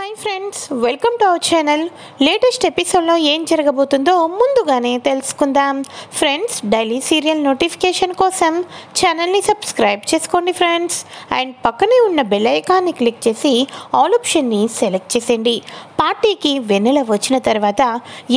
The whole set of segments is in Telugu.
Hi friends, welcome to our channel. Latest ఎపిసోడ్లో ఏం జరగబోతుందో ముందుగానే తెలుసుకుందాం. ఫ్రెండ్స్, డైలీ సీరియల్ నోటిఫికేషన్ కోసం ఛానల్ని సబ్స్క్రైబ్ చేసుకోండి ఫ్రెండ్స్. అండ్ పక్కనే ఉన్న బెల్ ఐకాన్ని క్లిక్ చేసి ఆల్ ఆప్షన్ని సెలెక్ట్ చేసేయండి. పార్టీకి వెన్నెల వచ్చిన తర్వాత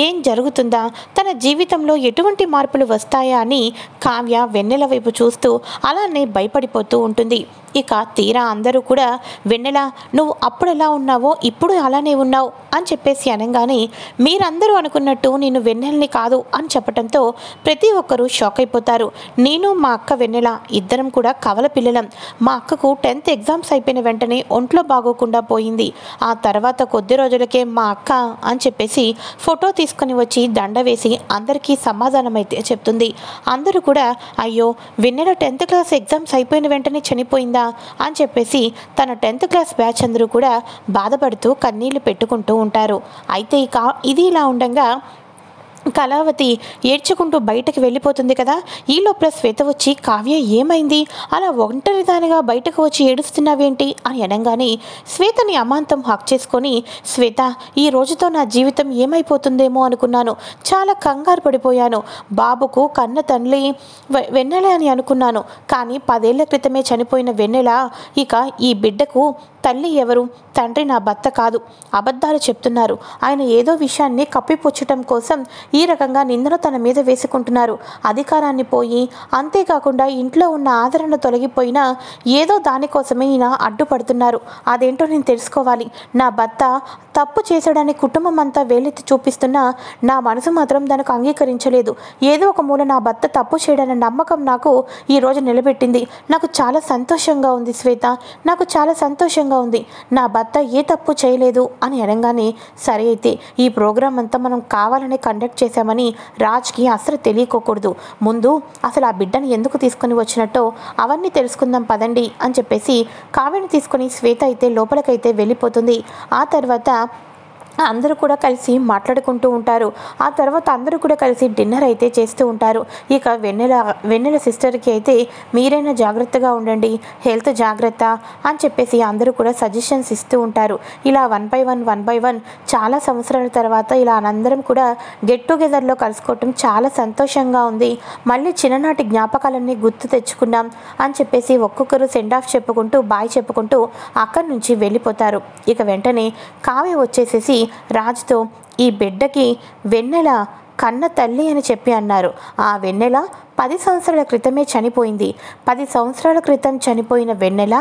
ఏం జరుగుతుందా, తన జీవితంలో ఎటువంటి మార్పులు వస్తాయా అని కావ్య వెన్నెల వైపు చూస్తూ అలానే భయపడిపోతూ ఉంటుంది. ఇక తీరా అందరూ కూడా వెన్నెల, నువ్వు అప్పుడు ఎలా ఉన్నావో ఇప్పుడు అలానే ఉన్నావు అని చెప్పేసి అనగానే, మీరందరూ అనుకున్నట్టు నేను వెన్నెలని కాదు అని చెప్పడంతో ప్రతి ఒక్కరూ షాక్ అయిపోతారు. నేను మా అక్క వెన్నెల ఇద్దరం కూడా కవల పిల్లలం. మా అక్కకు 10th ఎగ్జామ్స్ అయిపోయిన వెంటనే ఒంట్లో బాగోకుండా పోయింది. ఆ తర్వాత కొద్ది రోజులకే మా అక్క అని చెప్పేసి ఫోటో తీసుకొని వచ్చి దండ వేసి అందరికీ సమాధానం అయితే చెప్తుంది. అందరూ కూడా అయ్యో, వెన్నెల 10th క్లాస్ ఎగ్జామ్స్ అయిపోయిన వెంటనే చనిపోయిందా అని చెప్పేసి తన 10th క్లాస్ బ్యాచ్ అందరూ కూడా బాధపడుతూ కన్నీళ్లు పెట్టుకుంటూ ఉంటారు. అయితే ఇది ఇలా ఉండగా కళావతి ఏడ్చుకుంటూ బయటకు వెళ్ళిపోతుంది కదా. ఈ లోపల శ్వేత వచ్చి, కావ్య ఏమైంది, అలా ఒంటరిదానిగా బయటకు వచ్చి ఏడుస్తున్నావేంటి అని అనగానే శ్వేతని అమాంతం హక్ చేసుకొని, శ్వేత, ఈ రోజుతో నా జీవితం ఏమైపోతుందేమో అనుకున్నాను. చాలా కంగారు పడిపోయాను. బాబుకు కన్న తల్లి వెన్నెల అని అనుకున్నాను. కానీ 10 ఏళ్ల క్రితమే చనిపోయిన వెన్నెల ఇక ఈ బిడ్డకు తల్లి ఎవరు? తండ్రి నా భర్త కాదు. అబద్ధాలు చెప్తున్నారు. ఆయన ఏదో విషయాన్ని కప్పిపుచ్చటం కోసం ఈ రకంగా నిందను తన మీద వేసుకుంటున్నారు. అధికారాన్ని పోయి, అంతేకాకుండా ఇంట్లో ఉన్న ఆదరణ తొలగిపోయినా ఏదో దానికోసమే ఈయన అడ్డుపడుతున్నారు. అదేంటో నేను తెలుసుకోవాలి. నా భర్త తప్పు చేశాడని కుటుంబం అంతా వేలెత్తి చూపిస్తున్నా నా మనసు మాత్రం దానికి అంగీకరించలేదు. ఏదో ఒక మూల నా భర్త తప్పు చేయడన్న నమ్మకం నాకు ఈరోజు నిలబెట్టింది. నాకు చాలా సంతోషంగా ఉంది శ్వేత, నాకు చాలా సంతోషంగా ఉంది. నా భర్త ఏ తప్పు చేయలేదు అని అనగానే, సరే అయితే ఈ ప్రోగ్రాం అంతా మనం కావాలని కండక్ట్ చేశామని రాజ్కి అసలు తెలియకోకూడదు. ముందు అసలు ఆ బిడ్డని ఎందుకు తీసుకుని వచ్చినట్టో అవన్నీ తెలుసుకుందాం పదండి అని చెప్పేసి కావ్యని తీసుకొని శ్వేత అయితే లోపలికైతే వెళ్ళిపోతుంది. ఆ తర్వాత అందరూ కూడా మాట్లాడుకుంటూ ఉంటారు. ఆ తర్వాత అందరూ కూడా కలిసి డిన్నర్ అయితే చేస్తూ ఉంటారు. ఇక వెన్నెల సిస్టర్కి అయితే మీరైనా జాగ్రత్తగా ఉండండి, హెల్త్ జాగ్రత్త అని చెప్పేసి అందరూ కూడా సజెషన్స్ ఇస్తూ ఉంటారు. ఇలా వన్ బై వన్ చాలా సంవత్సరాల తర్వాత ఇలా అందరం కూడా గెట్ టుగెదర్లో కలుసుకోవటం చాలా సంతోషంగా ఉంది. మళ్ళీ చిన్ననాటి జ్ఞాపకాలన్నీ గుర్తు తెచ్చుకున్నాం అని చెప్పేసి ఒక్కొక్కరు సెండ్ ఆఫ్ చెప్పుకుంటూ బాయ్ చెప్పుకుంటూ అక్కడి నుంచి వెళ్ళిపోతారు. ఇక వెంటనే కావ్య వచ్చేసేసి రాజుతో, ఈ బిడ్డకి వెన్నెల కన్న తల్లి అని చెప్పి అన్నారు. ఆ వెన్నెల 10 సంవత్సరాల క్రితమే చనిపోయింది. 10 సంవత్సరాల క్రితం చనిపోయిన వెన్నెల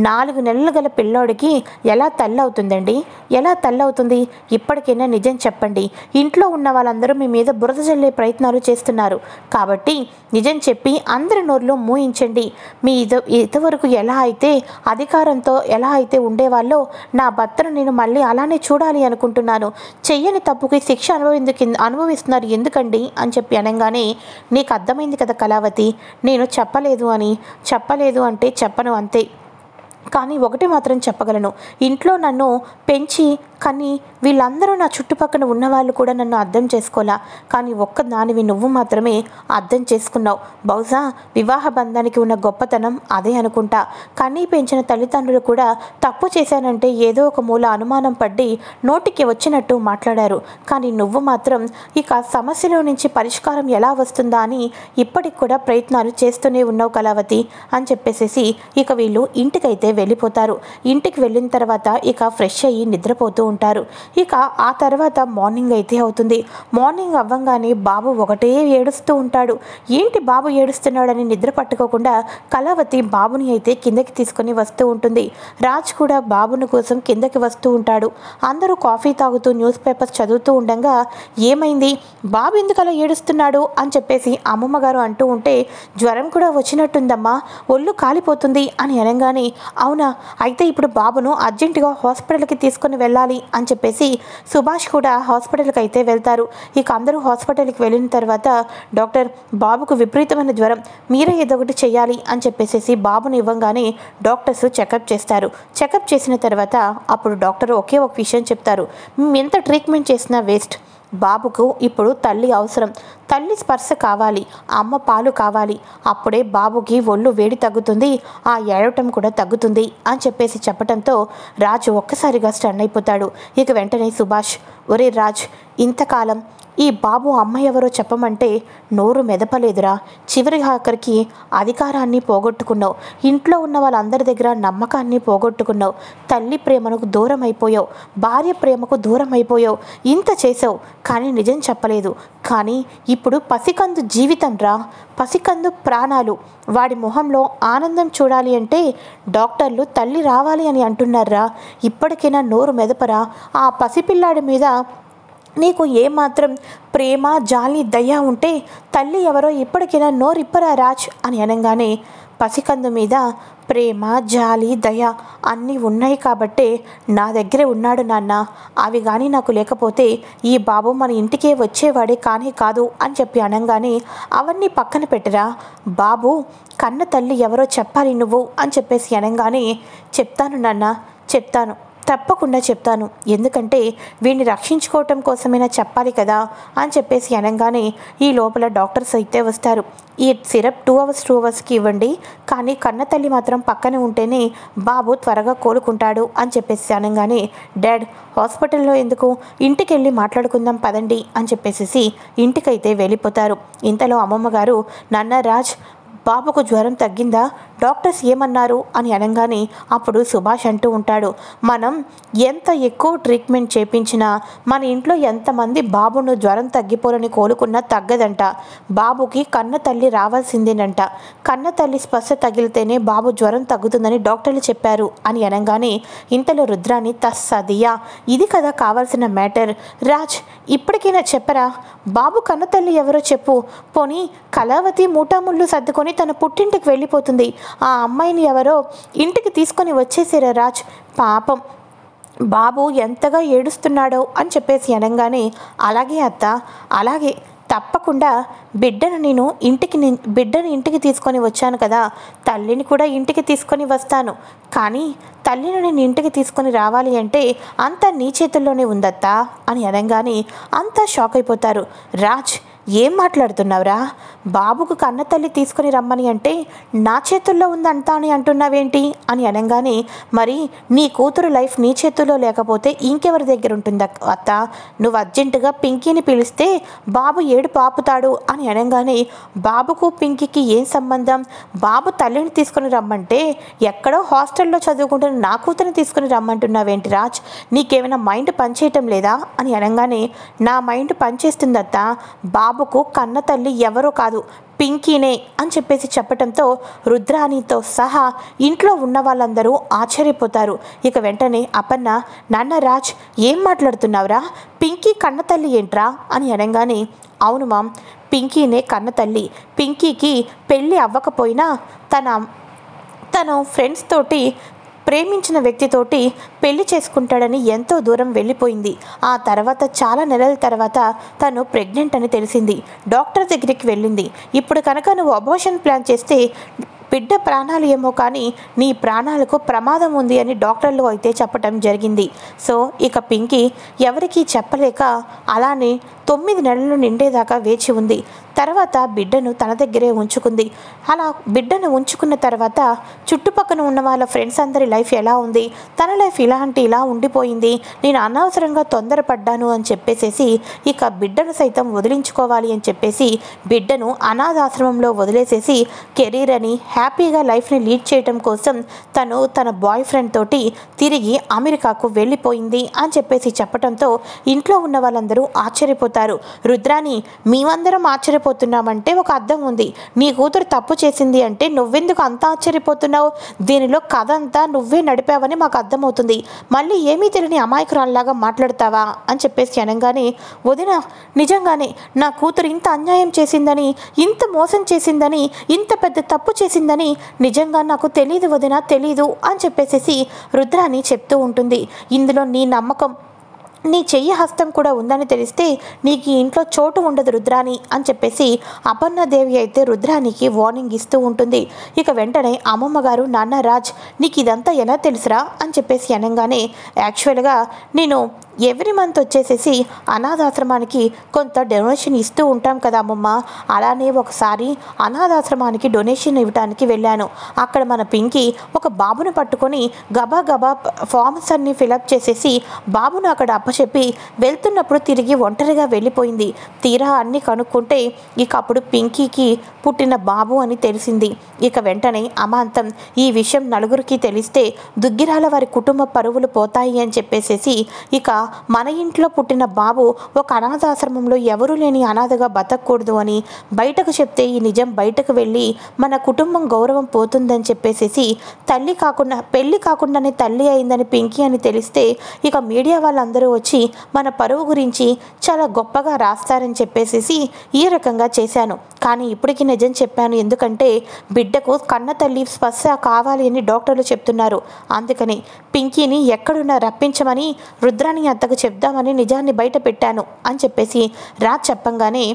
4 నెలలు గల పిల్లోడికి ఎలా తల్లి అవుతుందండి? ఎలా తల్లి అవుతుంది? ఇప్పటికైనా నిజం చెప్పండి. ఇంట్లో ఉన్న వాళ్ళందరూ మీ మీద బురద జల్లే ప్రయత్నాలు చేస్తున్నారు. కాబట్టి నిజం చెప్పి అందరి నోర్లో మూయించండి. మీ ఇంతవరకు ఎలా అయితే అధికారంతో ఎలా అయితే ఉండేవాళ్ళో నా భర్తను నేను మళ్ళీ అలానే చూడాలి అనుకుంటున్నాను. చెయ్యని తప్పుకి శిక్ష అనుభవిస్తున్నారు ఎందుకండి అని చెప్పి అనగానే, నీకు అర్థమైంది కదా కళావతి, నేను చెప్పలేదు అంటే చెప్పను అంతే. కానీ ఒకటి మాత్రం చెప్పగలను, ఇంట్లో నన్ను పెంచి కానీ వీళ్ళందరూ నా చుట్టుపక్కల ఉన్నవాళ్ళు కూడా నన్ను అర్థం చేసుకోలే. కానీ ఒక్కదానివి నువ్వు మాత్రమే అర్థం చేసుకున్నావు. బహుశా వివాహ బంధానికి ఉన్న గొప్పతనం అదే అనుకుంటా. కన్నీ పెంచిన తల్లిదండ్రులు కూడా తప్పు చేశానంటే ఏదో ఒక మూల అనుమానం పడి నోటికి వచ్చినట్టు మాట్లాడారు. కానీ నువ్వు మాత్రం ఇక సమస్యలో నుంచి పరిష్కారం ఎలా వస్తుందా అని ఇప్పటికి కూడా ప్రయత్నాలు చేస్తూనే ఉన్నావు కళావతి అని చెప్పేసేసి ఇక వీళ్ళు ఇంటికైతే వెళ్ళిపోతారు. ఇంటికి వెళ్ళిన తర్వాత ఇక ఫ్రెష్ అయ్యి నిద్రపోతూ ఉంటారు. ఇక ఆ తర్వాత మార్నింగ్ అయితే అవుతుంది. మార్నింగ్ అవ్వంగానే బాబు ఒకటే ఏడుస్తూ ఉంటాడు. ఏంటి బాబు ఏడుస్తున్నాడని నిద్ర పట్టుకోకుండా కళావతి బాబుని అయితే కిందకి తీసుకొని వస్తూ ఉంటుంది. రాజ్ కూడా బాబుని కోసం కిందకి వస్తూ ఉంటాడు. అందరూ కాఫీ తాగుతూ న్యూస్ పేపర్స్ చదువుతూ ఉండగా, ఏమైంది, బాబు ఎందుకు అలా ఏడుస్తున్నాడు అని చెప్పేసి అమ్మమ్మ గారు అంటూ ఉంటే, జ్వరం కూడా వచ్చినట్టుందమ్మా, ఒళ్ళు కాలిపోతుంది అని అనగానే, అవునా, అయితే ఇప్పుడు బాబును అర్జెంటుగా హాస్పిటల్కి తీసుకొని వెళ్ళాలి అని చెప్పేసి సుభాష్ కూడా హాస్పిటల్కి అయితే వెళ్తారు. ఇక అందరూ హాస్పిటల్కి వెళ్ళిన తర్వాత, డాక్టర్, బాబుకు విపరీతమైన జ్వరం, మీరే ఏదో ఒకటి చేయాలి అని చెప్పేసి బాబుని ఇవ్వగానే డాక్టర్స్ చెకప్ చేస్తారు. చెకప్ చేసిన తర్వాత అప్పుడు డాక్టర్ ఒకే ఒక విషయం చెప్తారు, మేము ఎంత ట్రీట్మెంట్ చేసినా వేస్ట్. బాబుకు ఇప్పుడు తల్లి అవసరం, తల్లి స్పర్శ కావాలి, అమ్మ పాలు కావాలి, అప్పుడే బాబుకి ఒళ్ళు వేడి తగ్గుతుంది, ఆ ఏడవటం కూడా తగ్గుతుంది అని చెప్పేసి చెప్పడంతో రాజు ఒక్కసారిగా స్టన్ అయిపోతాడు. ఇక వెంటనే సుభాష్, ఒరే రాజ్, ఇంతకాలం ఈ బాబు అమ్మ ఎవరో చెప్పమంటే నోరు మెదపలేదురా. చివరి ఆఖరికి అధికారాన్ని పోగొట్టుకున్నావు, ఇంట్లో ఉన్న వాళ్ళందరి దగ్గర నమ్మకాన్ని పోగొట్టుకున్నావు, తల్లి ప్రేమకు దూరం అయిపోయావు, భార్య ప్రేమకు దూరం అయిపోయావు, ఇంత చేసావు కానీ నిజం చెప్పలేదు. కానీ ఇప్పుడు పసికందు జీవితం రా, పసికందు ప్రాణాలు, వాడి మొహంలో ఆనందం చూడాలి అంటే డాక్టర్లు తల్లి రావాలి అని అంటున్నారా. ఇప్పటికైనా నోరు మెదపరా. ఆ పసిపిల్లాడి మీద నీకు ఏమాత్రం ప్రేమ, జాలి, దయ ఉంటే తల్లి ఎవరో ఇప్పటికైనా నోరిప్పరా రాజ్ అని అనగానే, పసికందు మీద ప్రేమ, జాలి, దయ అన్నీ ఉన్నాయి కాబట్టే నా దగ్గరే ఉన్నాడు నాన్న. అవి కానీ నాకు లేకపోతే ఈ బాబు మన ఇంటికే వచ్చేవాడే కానీ కాదు అని చెప్పి అనగానే, అవన్నీ పక్కన పెట్టరా, బాబు కన్న తల్లి ఎవరో చెప్పాలి నువ్వు అని చెప్పేసి అనగానే, చెప్తాను నాన్న, చెప్తాను, తప్పకుండా చెప్తాను, ఎందుకంటే వీడిని రక్షించుకోవటం కోసమైనా చెప్పాలి కదా అని చెప్పేసి అనగానే, ఈ లోపల డాక్టర్స్ అయితే వస్తారు. ఈ సిరప్ 2 అవర్స్కి ఇవ్వండి, కానీ కన్న తల్లి మాత్రం పక్కన ఉంటేనే బాబు త్వరగా కోలుకుంటాడు అని చెప్పేసి అనగానే, డాడ్ హాస్పిటల్లో ఎందుకు, ఇంటికి వెళ్ళి మాట్లాడుకుందాం పదండి అని చెప్పేసి ఇంటికైతే వెళ్ళిపోతారు. ఇంతలో అమ్మమ్మ గారు, నాన్న రాజ్, బాబుకు జ్వరం తగ్గిందా, డాక్టర్స్ ఏమన్నారు అని అనగానే అప్పుడు సుభాష్ అంటూ ఉంటాడు, మనం ఎంత ఎక్కువ ట్రీట్మెంట్ చేపించినా, మన ఇంట్లో ఎంతమంది బాబును జ్వరం తగ్గిపోరని కోలుకున్నా తగ్గదంట, బాబుకి కన్న తల్లి రావాల్సిందేనంట, కన్న తల్లి స్పర్శ తగిలితేనే బాబు జ్వరం తగ్గుతుందని డాక్టర్లు చెప్పారు అని అనగానే, ఇంతలో రుద్రాని, తస్సదియా, ఇది కదా కావాల్సిన మ్యాటర్, రాజ్ ఇప్పటికైనా చెప్పరా, బాబు కన్న తల్లి ఎవరో చెప్పు, పోనీ కళావతి మూటాముళ్ళు సర్దుకొని తన పుట్టింటికి వెళ్ళిపోతుంది, ఆ అమ్మాయిని ఎవరో ఇంటికి తీసుకొని వచ్చేసారా రాజ్, పాపం బాబు ఎంతగా ఏడుస్తున్నాడో అని చెప్పేసి అనగానే, అలాగే అత్త, అలాగే, తప్పకుండా బిడ్డను ఇంటికి తీసుకొని వచ్చాను కదా, తల్లిని కూడా ఇంటికి తీసుకొని వస్తాను, కానీ తల్లిని నేను ఇంటికి తీసుకొని రావాలి అంటే అంతా నీ చేతుల్లోనే ఉందత్తా అని అనగానే అంతా షాక్ అయిపోతారు. రాజ్ ఏం మాట్లాడుతున్నావురా, బాబుకు కన్న తల్లి తీసుకొని రమ్మని అంటే నా చేతుల్లో ఉందంతా అని అంటున్నావేంటి అని అనగానే, మరి నీ కూతురు లైఫ్ నీ చేతుల్లో లేకపోతే ఇంకెవరి దగ్గర ఉంటుందా అత్త, నువ్వు అర్జెంటుగా పింకీని పిలిస్తే బాబు ఏడు పాపుతాడు అని అనగానే, బాబుకు పింకీకి ఏం సంబంధం, బాబు తల్లిని తీసుకొని రమ్మంటే ఎక్కడో హాస్టల్లో చదువుకుంటున్న నా కూతురిని తీసుకుని రమ్మంటున్నావేంటి రాజ్, నీకేమైనా మైండ్ పనిచేయటం లేదా అని అనగానే, నా మైండ్ పనిచేస్తుందత్తా, బాబుకు కన్న తల్లి ఎవరో కాదు పింకీనే అని చెప్పేసి చెప్పటంతో రుద్రాణితో సహా ఇంట్లో ఉన్న వాళ్ళందరూ ఆశ్చర్యపోతారు. ఇక వెంటనే అపర్ణ, నాన్న రాజ్ ఏం మాట్లాడుతున్నావురా, పింకీ కన్న తల్లి ఏంట్రా అని అనగానే, అవును మామ్, పింకీనే కన్న తల్లి, పింకీకి పెళ్ళి అవ్వకపోయినా తన ఫ్రెండ్స్ తోటి ప్రేమించిన వ్యక్తితోటి పెళ్లి చేసుకుంటాడని ఎంతో దూరం వెళ్ళిపోయింది. ఆ తర్వాత చాలా నెలల తర్వాత తను ప్రెగ్నెంట్ అని తెలిసింది, డాక్టర్ దగ్గరికి వెళ్ళింది. ఇప్పుడు కనుక నువ్వు అబార్షన్ ప్లాన్ చేస్తే బిడ్డ ప్రాణాలు ఏమో కానీ నీ ప్రాణాలకు ప్రమాదం ఉంది అని డాక్టర్లు అయితే చెప్పటం జరిగింది. సో ఇక పింకీ ఎవరికీ చెప్పలేక అలానే 9 నెలలు నిండేదాకా వేచి ఉంది. తర్వాత బిడ్డను తన దగ్గరే ఉంచుకుంది. అలా బిడ్డను ఉంచుకున్న తర్వాత చుట్టుపక్కన ఉన్న వాళ్ళ ఫ్రెండ్స్ అందరి లైఫ్ ఎలా ఉంది, తన లైఫ్ ఇలా ఉండిపోయింది, నేను అనవసరంగా తొందరపడ్డాను అని చెప్పేసేసి ఇక బిడ్డను సైతం వదిలించుకోవాలి అని చెప్పేసి బిడ్డను అనాథాశ్రమంలో వదిలేసేసి కెరీర్ అని హ్యాపీగా లైఫ్ని లీడ్ చేయడం కోసం తను తన బాయ్ ఫ్రెండ్ తోటి తిరిగి అమెరికాకు వెళ్ళిపోయింది అని చెప్పేసి చెప్పడంతో ఇంట్లో ఉన్న వాళ్ళందరూ ఆశ్చర్యపోతారు. రుద్రాని, మేమందరం ఆశ్చర్యపోతున్నామంటే ఒక అర్థం ఉంది, నీ కూతురు తప్పు చేసింది అంటే నువ్వెందుకు అంత ఆశ్చర్యపోతున్నావు, దీనిలో కథ అంతా నువ్వే నడిపావని మాకు అర్థమవుతుంది, మళ్ళీ ఏమీ తెలియని అమాయకురాల్లాగా మాట్లాడతావా అని చెప్పేసి అనగానే, వదిన నిజంగానే నా కూతురు ఇంత అన్యాయం చేసిందని, ఇంత మోసం చేసిందని, ఇంత పెద్ద తప్పు చేసిందని నిజంగా నాకు తెలీదు వదిన, తెలీదు అని చెప్పేసి రుద్రాని చెప్తూ ఉంటుంది. ఇందులో నీ నమ్మకం, నీ చెయ్యి హస్తం కూడా ఉందని తెలిస్తే నీకు ఈ ఇంట్లో చోటు ఉండదు రుద్రాని అని చెప్పేసి అపర్ణదేవి అయితే రుద్రానికి వార్నింగ్ ఇస్తూ ఉంటుంది. ఇక వెంటనే అమ్మమ్మ గారు, నాన్న రాజ్ నీకు ఇదంతా ఎలా తెలుసురా అని చెప్పేసి అనగానే, యాక్చువల్గా నేను ఎవ్రీ మంత్ వచ్చేసేసి అనాథాశ్రమానికి కొంత డొనేషన్ ఇస్తూ ఉంటాం కదా అమ్మమ్మ. అలానే ఒకసారి అనాథాశ్రమానికి డొనేషన్ ఇవ్వడానికి వెళ్ళాను. అక్కడ మన పింకీ ఒక బాబును పట్టుకొని గబా గబా ఫామ్స్ అన్ని ఫిలప్ చేసేసి బాబును అక్కడ అప్పచెప్పి వెళ్తున్నప్పుడు తిరిగి ఒంటరిగా వెళ్ళిపోయింది. తీరా అన్ని కనుక్కుంటే ఇక అప్పుడు పింకీకి పుట్టిన బాబు అని తెలిసింది. ఇక వెంటనే అమాంతం ఈ విషయం నలుగురికి తెలిస్తే దుగ్గిరాల వారి కుటుంబ పరువులు పోతాయి అని చెప్పేసేసి ఇక మన ఇంట్లో పుట్టిన బాబు ఒక అనాథాశ్రమంలో ఎవరూ లేని అనాథగా బతకూడదు అని బయటకు చెప్తే ఈ నిజం బయటకు వెళ్ళి మన కుటుంబం గౌరవం పోతుందని చెప్పేసేసి తల్లి కాకుండా పెళ్ళి కాకుండానే తల్లి అయిందని పింకీ అని తెలిస్తే ఇక మీడియా వాళ్ళందరూ వచ్చి మన పరువు గురించి చాలా గొప్పగా రాస్తారని చెప్పేసేసి ఈ రకంగా చేశాను. కానీ ఇప్పటికీ నిజం చెప్పాను, ఎందుకంటే బిడ్డకు కన్న తల్లి స్పర్శ కావాలి అని డాక్టర్లు చెప్తున్నారు. అందుకని పింకీని ఎక్కడున్నా రప్పించమని రుద్రాని అత్తకు చెప్దామని నిజాన్ని బయట పెట్టాను అని చెప్పేసి రాజ్ చెప్పంగానే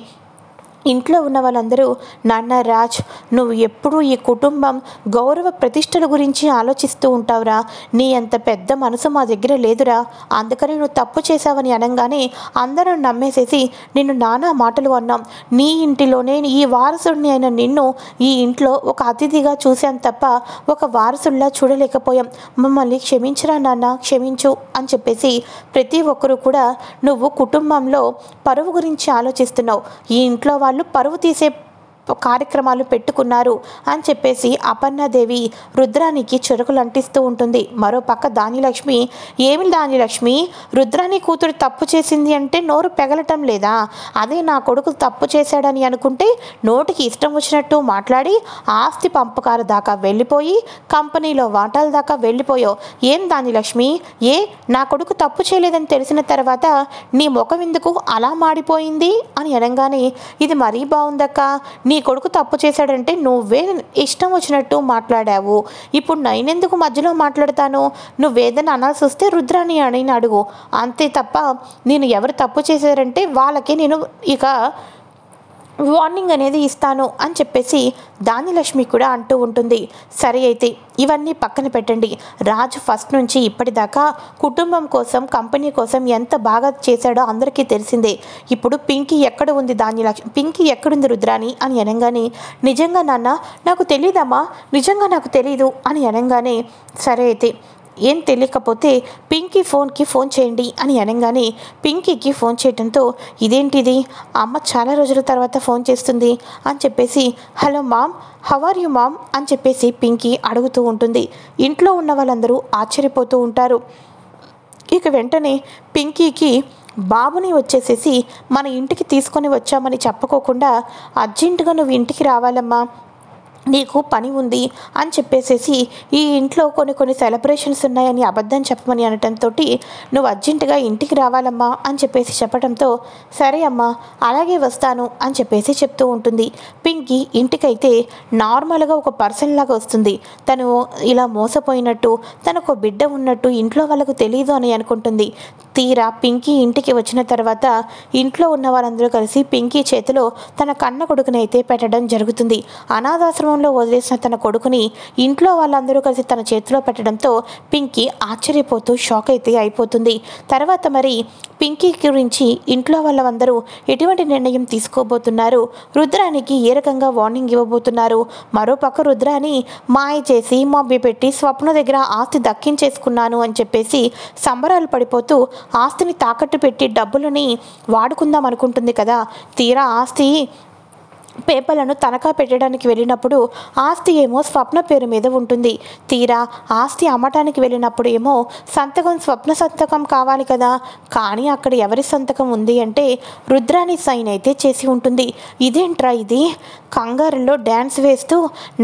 ఇంట్లో ఉన్న వాళ్ళందరూ, నాన్న రాజ్, నువ్వు ఎప్పుడూ ఈ కుటుంబం గౌరవ ప్రతిష్టల గురించి ఆలోచిస్తూ ఉంటావురా. నీ అంత పెద్ద మనసు మా దగ్గర లేదురా. అందుకని నువ్వు తప్పు చేశావని అనగానే అందరూ నమ్మేసేసి నిన్ను నానా మాటలు అన్నాం. నీ ఇంటిలోనే ఈ వారసుడిని అయిన నిన్ను ఈ ఇంట్లో ఒక అతిథిగా చూశాం తప్ప ఒక వారసుడిలా చూడలేకపోయాం. మమ్మల్ని క్షమించరా నాన్న, క్షమించు అని చెప్పేసి ప్రతి ఒక్కరూ కూడా నువ్వు కుటుంబంలో పరువు గురించి ఆలోచిస్తున్నావు, ఈ ఇంట్లో వాళ్ళు పరువు తీసే కార్యక్రమాలు పెట్టుకున్నారు అని చెప్పేసి అపర్ణాదేవి రుద్రానికి చురుకులు అంటిస్తూ ఉంటుంది. మరోపక్క దానిలక్ష్మి, ఏమి దానిలక్ష్మి, రుద్రాని కూతురు తప్పు చేసింది అంటే నోరు పెగలటం లేదా? అదే నా కొడుకు తప్పు చేశాడని అనుకుంటే నోటికి ఇష్టం వచ్చినట్టు మాట్లాడి ఆస్తి పంపకాల దాకా వెళ్ళిపోయి కంపెనీలో వాటాల దాకా వెళ్ళిపోయావు. ఏం దానిలక్ష్మి, ఏ నా కొడుకు తప్పు చేయలేదని తెలిసిన తర్వాత నీ ముఖం ఎందుకు అలా మాడిపోయింది అని అనగానే, ఇది మరీ బాగుందక్క, నీ కొడుకు తప్పు చేశాడంటే నువ్వే ఇష్టం వచ్చినట్టు మాట్లాడావు. ఇప్పుడు నేనెందుకు మధ్యలో మాట్లాడతాను? నువ్వేదైనా అనాల్సి వస్తే రుద్రాని అని అడుగు, అంతే తప్ప నేను ఎవరు తప్పు చేశారంటే వాళ్ళకి నేను ఇక వార్నింగ్ అనేది ఇస్తాను అని చెప్పేసి దానిలక్ష్మి కూడా అంటూ ఉంటుంది. సరే అయితే ఇవన్నీ పక్కన పెట్టండి. రాజు ఫస్ట్ నుంచి ఇప్పటిదాకా కుటుంబం కోసం, కంపెనీ కోసం ఎంత బాగా చేశాడో అందరికీ తెలిసిందే. ఇప్పుడు పింకీ ఎక్కడ ఉంది దానిలక్ష్మి, పింకీ ఎక్కడుంది రుద్రాని అని అనగానే, నిజంగా నాన్న నాకు తెలియదమ్మా, నిజంగా నాకు తెలీదు అని అనగానే, సరే అయితే ఏం తెలియకపోతే పింకీ ఫోన్కి ఫోన్ చేయండి అని అనగానే పింకీకి ఫోన్ చేయడంతో, ఇదేంటిది అమ్మ చాలా రోజుల తర్వాత ఫోన్ చేస్తుంది అని చెప్పేసి, hello mom, how are you mom అని చెప్పేసి పింకీ అడుగుతూ ఉంటుంది. ఇంట్లో ఉన్న వాళ్ళందరూ ఆశ్చర్యపోతూ ఉంటారు. ఇక వెంటనే పింకీకి బాబుని వచ్చేసేసి మన ఇంటికి తీసుకొని వచ్చామని చెప్పుకోకుండా, అర్జెంటుగా నువ్వు ఇంటికి రావాలమ్మా, నీకు పని ఉంది అని చెప్పేసేసి ఈ ఇంట్లో కొన్ని సెలబ్రేషన్స్ ఉన్నాయని అబద్ధం చెప్పమని అనటంతో, నువ్వు అర్జెంటుగా ఇంటికి రావాలమ్మా అని చెప్పేసి చెప్పడంతో, సరే అమ్మా అలాగే వస్తాను అని చెప్పేసి చెప్తూ ఉంటుంది. పింకీ ఇంటికైతే నార్మల్గా ఒక పర్సన్ లాగా వస్తుంది. తను ఇలా మోసపోయినట్టు, తనకు బిడ్డ ఉన్నట్టు ఇంట్లో వాళ్ళకు తెలియదు అని అనుకుంటుంది. తీరా పింకీ ఇంటికి వచ్చిన తర్వాత ఇంట్లో ఉన్న వాళ్ళందరూ కలిసి పింకీ చేతిలో తన కన్న కొడుకునైతే పెట్టడం జరుగుతుంది. అనాథాశ్రమంలో వదిలేసిన తన కొడుకుని ఇంట్లో వాళ్ళందరూ కలిసి తన చేతిలో పెట్టడంతో పింకీ ఆశ్చర్యపోతూ షాక్ అయితే అయిపోతుంది. తర్వాత మరి పింకీ గురించి ఇంట్లో వాళ్ళందరూ ఎటువంటి నిర్ణయం తీసుకోబోతున్నారు, రుద్రానికి ఏ రకంగా వార్నింగ్ ఇవ్వబోతున్నారు, మరోపక్క రుద్రాని మాయ చేసి మభ్య పెట్టి స్వప్న దగ్గర ఆస్తి దక్కించేసుకున్నాను అని చెప్పేసి సంబరాలు పడిపోతూ ఆస్తిని తాకట్టు పెట్టి డబ్బులని వాడుకుందాం అనుకుంటుంది కదా. తీరా ఆస్తి పేపర్లను తనఖా పెట్టడానికి వెళ్ళినప్పుడు ఆస్తి ఏమో స్వప్న పేరు మీద ఉంటుంది. తీరా ఆస్తి అమ్మటానికి వెళ్ళినప్పుడు ఏమో స్వప్న సంతకం కావాలి కదా, కానీ అక్కడ ఎవరి సంతకం ఉంది అంటే రుద్రాని సైన్ అయితే చేసి ఉంటుంది. ఇదేంట్రా ఇది, కంగారులో డ్యాన్స్ వేస్తూ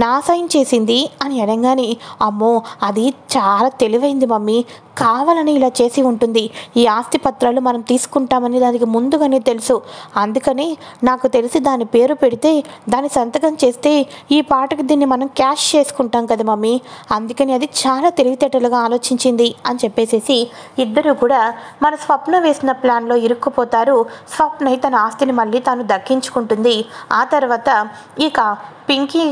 నా సైన్ చేసింది అని అనగానే, అమ్మో అది చాలా తెలివైంది మమ్మీ, కావాలని ఇలా చేసి ఉంటుంది. ఈ ఆస్తి పత్రాలు మనం తీసుకుంటామని దానికి ముందుగానే తెలుసు, అందుకని నాకు తెలిసి దాని పేరు పెడితే దాని సంతకం చేస్తే ఈ పాటకి దీన్ని మనం క్యాష్ చేసుకుంటాం కదా మమ్మీ, అందుకని అది చాలా తెలివితేటలుగా ఆలోచించింది అని చెప్పేసేసి ఇద్దరు కూడా మన స్వప్న వేసిన ప్లాన్లో ఇరుక్కుపోతారు. స్వప్న తన ఆస్తిని మళ్ళీ తాను దక్కించుకుంటుంది. ఆ తర్వాత ఇక పింకీ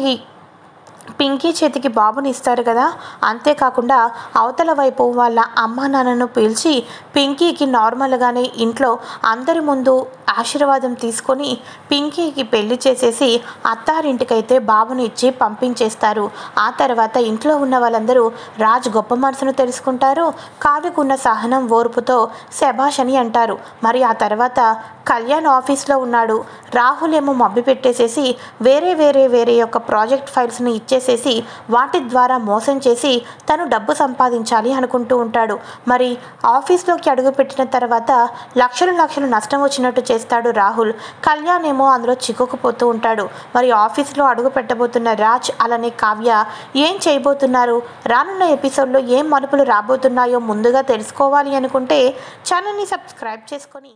పింకీ చేతికి బాబుని ఇస్తారు కదా. అంతేకాకుండా అవతల వైపు వాళ్ళ అమ్మా నాన్నను పిలిచి పింకీకి నార్మల్గానే ఇంట్లో అందరి ముందు ఆశీర్వాదం తీసుకొని పింకీకి పెళ్లి చేసేసి అత్తారింటికైతే బాబుని ఇచ్చి పంపించేస్తారు. ఆ తర్వాత ఇంట్లో ఉన్న వాళ్ళందరూ రాజ్ గొప్ప మనసును తెలుసుకుంటారు. కావ్యకున్న సహనం ఓర్పుతో శభాష్ అని అంటారు. మరి ఆ తర్వాత కళ్యాణ్ ఆఫీస్లో ఉన్నాడు. రాహుల్ ఏమో మబ్బి పెట్టేసేసి వేరే యొక్క ప్రాజెక్ట్ ఫైల్స్ని ఇచ్చేసేసి వాటి ద్వారా మోసం చేసి తను డబ్బు సంపాదించాలి అనుకుంటూ ఉంటాడు. మరి ఆఫీస్లోకి అడుగుపెట్టిన తర్వాత లక్షలు నష్టం వచ్చినట్టు చేస్తాడు రాహుల్. కళ్యాణ్ ఏమో అందులో చిక్కుకుపోతూ ఉంటాడు. మరి ఆఫీస్లో అడుగు పెట్టబోతున్న రాజ్ అలానే కావ్య ఏం చేయబోతున్నారు, రానున్న ఎపిసోడ్లో ఏం మలుపులు రాబోతున్నాయో ముందుగా తెలుసుకోవాలి అనుకుంటే ఛానల్ని సబ్స్క్రైబ్ చేసుకొని